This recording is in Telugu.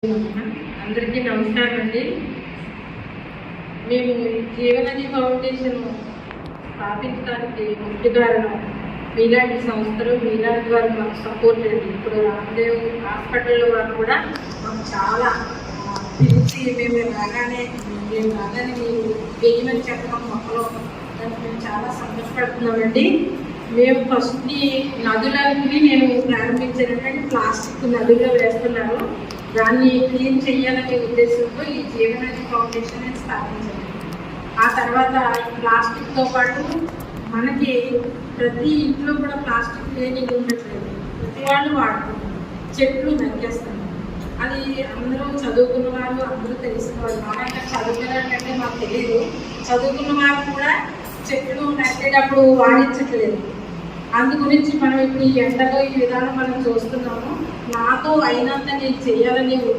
అందరికీ నమస్కారం అండి. మేము జీవనది ఫౌండేషన్ స్థాపించడానికి ముఖ్య కారణం మీలాంటి సంస్థలు, మీలాంటి వారు మాకు సపోర్ట్ అండి. ఇప్పుడు రామదేవ్ హాస్పిటల్లో వారు కూడా మాకు చాలా పిలిచి మేము రాగానే మీరు వేయమని చెప్పడం మొక్కలు దానికి మేము చాలా సంతోషపడుతున్నామండి. మేము ఫస్ట్ నదులన్నీ నేను ప్రారంభించానంటే ప్లాస్టిక్ నదుల్లో వేస్తున్నారు, దాన్ని క్లీన్ చేయాలనే ఉద్దేశంతో ఈ జీవనది ఫౌండేషన్ స్థాపించాను. ఆ తర్వాత ప్లాస్టిక్తో పాటు మనకి ప్రతి ఇంట్లో కూడా ప్లాస్టిక్ లేని ఉండట్లేదు, ప్రతి వాళ్ళు వాడుతున్నారు, చెట్లు నరికేస్తున్నారు. అది అందరూ చదువుకున్న వాళ్ళు అందరూ తెలిసిన వాళ్ళు, మాకైనా చదువుకున్నారంటే మాకు తెలియదు. చదువుకున్న వాళ్ళు కూడా చెట్లు నరికేటప్పుడు వాడించట్లేదు. అందు గురించి మనం ఇప్పుడు ఈ ఎండలో ఈ విధానం మనం చూస్తున్నాము. నాతో అయినంత నేను చేయాలనే ఉద్దేశం